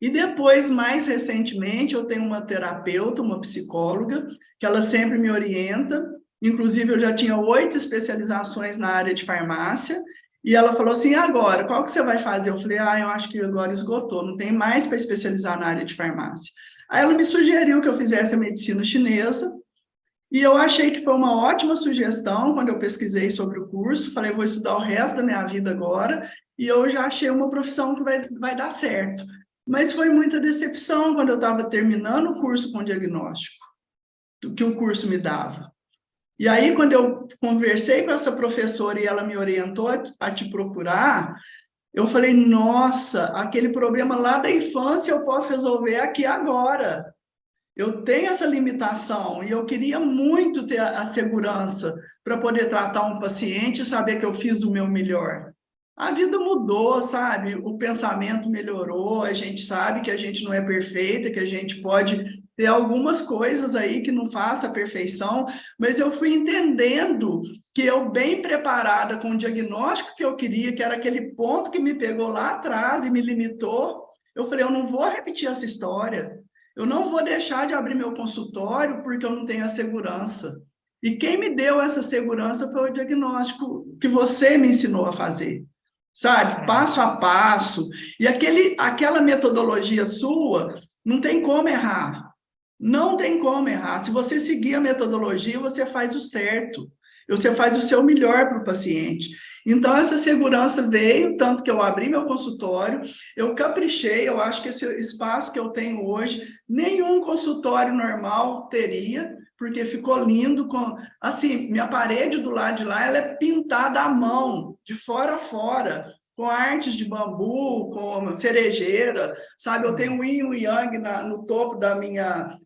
E depois, mais recentemente, eu tenho uma terapeuta, uma psicóloga, que ela sempre me orienta. Inclusive, eu já tinha 8 especializações na área de farmácia. E ela falou assim, agora, qual que você vai fazer? Eu falei, eu acho que agora esgotou, não tem mais para especializar na área de farmácia. Aí ela me sugeriu que eu fizesse a medicina chinesa. E eu achei que foi uma ótima sugestão quando eu pesquisei sobre o curso. Falei, vou estudar o resto da minha vida agora. E eu já achei uma profissão que vai dar certo. Mas foi muita decepção quando eu estava terminando o curso com diagnóstico, do que o curso me dava. E aí, quando eu conversei com essa professora e ela me orientou a te procurar, eu falei, nossa, aquele problema lá da infância eu posso resolver aqui agora. Eu tenho essa limitação e eu queria muito ter a segurança para poder tratar um paciente e saber que eu fiz o meu melhor. A vida mudou, sabe? O pensamento melhorou, a gente sabe que a gente não é perfeita, que a gente pode ter algumas coisas aí que não faça a perfeição, mas eu fui entendendo que eu, bem preparada com o diagnóstico que eu queria, que era aquele ponto que me pegou lá atrás e me limitou, eu falei, eu não vou repetir essa história. Eu não vou deixar de abrir meu consultório porque eu não tenho a segurança. E quem me deu essa segurança foi o diagnóstico que você me ensinou a fazer, sabe? Passo a passo. E aquela metodologia sua, não tem como errar. Não tem como errar. Se você seguir a metodologia, você faz o certo. Você faz o seu melhor para o paciente. Então, essa segurança veio, tanto que eu abri meu consultório, eu caprichei, eu acho que esse espaço que eu tenho hoje, nenhum consultório normal teria, porque ficou lindo, assim, minha parede do lado de lá, ela é pintada à mão, de fora a fora, com artes de bambu, com cerejeira, sabe? Eu tenho um yin e um yang no topo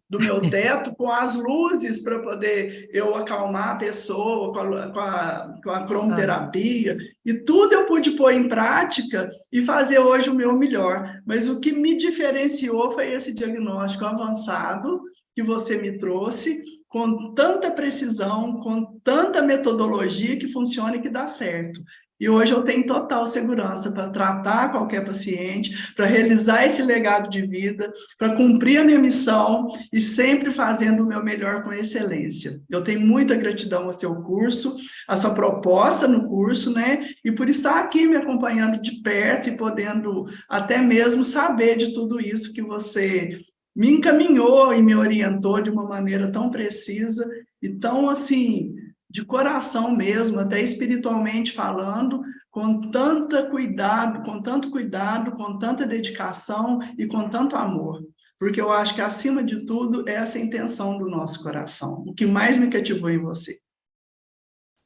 do meu teto, com as luzes para poder eu acalmar a pessoa com a cromoterapia, e tudo eu pude pôr em prática e fazer hoje o meu melhor. Mas o que me diferenciou foi esse diagnóstico avançado que você me trouxe, com tanta precisão, com tanta metodologia que funciona e que dá certo. E hoje eu tenho total segurança para tratar qualquer paciente, para realizar esse legado de vida, para cumprir a minha missão e sempre fazendo o meu melhor com excelência. Eu tenho muita gratidão ao seu curso, à sua proposta no curso, né? E por estar aqui me acompanhando de perto e podendo até mesmo saber de tudo isso que você me encaminhou e me orientou de uma maneira tão precisa e tão, assim, de coração mesmo, até espiritualmente falando, com tanto cuidado, com tanta dedicação e com tanto amor. Porque eu acho que, acima de tudo, é essa a intenção do nosso coração. O que mais me cativou em você.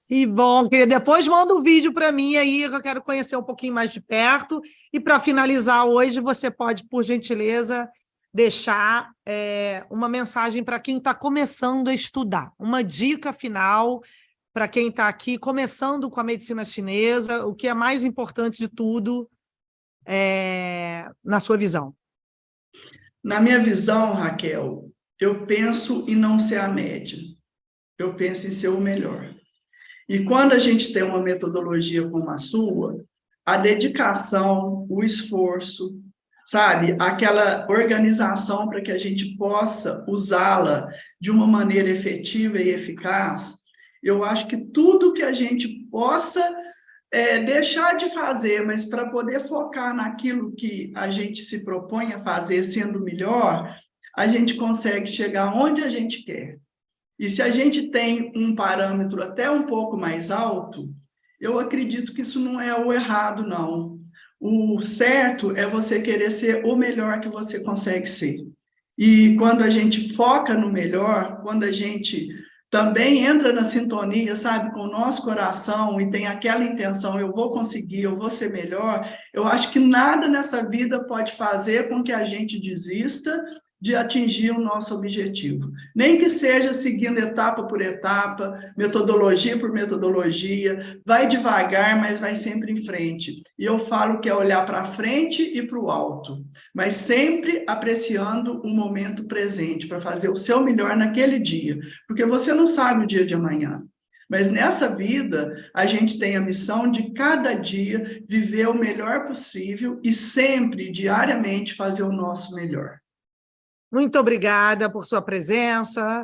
E bom, querida, depois manda um vídeo para mim aí, eu quero conhecer um pouquinho mais de perto. E para finalizar hoje, você pode, por gentileza, deixar uma mensagem para quem está começando a estudar, uma dica final para quem está aqui começando com a medicina chinesa, o que é mais importante de tudo na sua visão? Na minha visão, Raquel, eu penso em não ser a média, eu penso em ser o melhor. E quando a gente tem uma metodologia como a sua, a dedicação, o esforço, sabe? Aquela organização para que a gente possa usá-la de uma maneira efetiva e eficaz, eu acho que tudo que a gente possa deixar de fazer, mas para poder focar naquilo que a gente se propõe a fazer sendo melhor, a gente consegue chegar onde a gente quer. E se a gente tem um parâmetro até um pouco mais alto, eu acredito que isso não é o errado, não. O certo é você querer ser o melhor que você consegue ser. E quando a gente foca no melhor, quando a gente também entra na sintonia, sabe, com o nosso coração e tem aquela intenção, eu vou conseguir, eu vou ser melhor, eu acho que nada nessa vida pode fazer com que a gente desista de atingir o nosso objetivo. Nem que seja seguindo etapa por etapa, metodologia por metodologia, vai devagar, mas vai sempre em frente. E eu falo que é olhar para frente e para o alto, mas sempre apreciando o momento presente, para fazer o seu melhor naquele dia, porque você não sabe o dia de amanhã. Mas nessa vida, a gente tem a missão de cada dia viver o melhor possível e sempre, diariamente, fazer o nosso melhor. Muito obrigada por sua presença,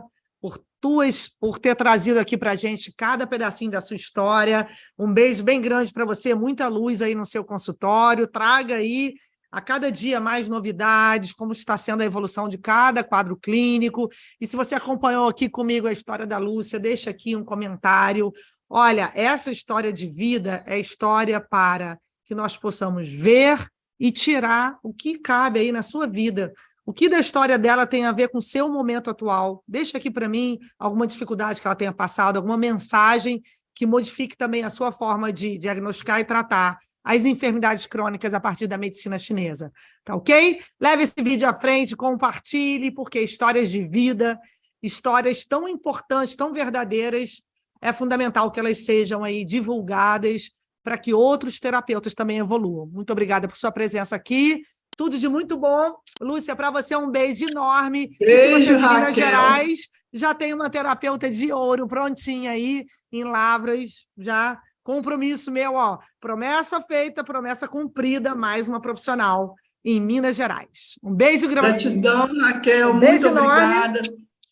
por ter trazido aqui para a gente cada pedacinho da sua história. Um beijo bem grande para você, muita luz aí no seu consultório. Traga aí a cada dia mais novidades, como está sendo a evolução de cada quadro clínico. E se você acompanhou aqui comigo a história da Lúcia, deixa aqui um comentário. Olha, essa história de vida é história para que nós possamos ver e tirar o que cabe aí na sua vida. O que da história dela tem a ver com o seu momento atual? Deixa aqui para mim alguma dificuldade que ela tenha passado, alguma mensagem que modifique também a sua forma de diagnosticar e tratar as enfermidades crônicas a partir da medicina chinesa. Tá ok? Leve esse vídeo à frente, compartilhe, porque histórias de vida, histórias tão importantes, tão verdadeiras, é fundamental que elas sejam aí divulgadas para que outros terapeutas também evoluam. Muito obrigada por sua presença aqui. Tudo de muito bom. Lúcia, para você um beijo enorme. Beijo, e se você é de Raquel. Minas Gerais, já tem uma terapeuta de ouro prontinha aí em Lavras, já compromisso meu, ó. Promessa feita, promessa cumprida, mais uma profissional em Minas Gerais. Um beijo grande. Gratidão, Raquel. Um beijo muito enorme. obrigada.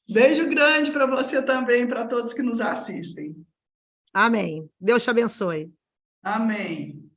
Beijo grande para você também, para todos que nos assistem. Amém. Deus te abençoe. Amém.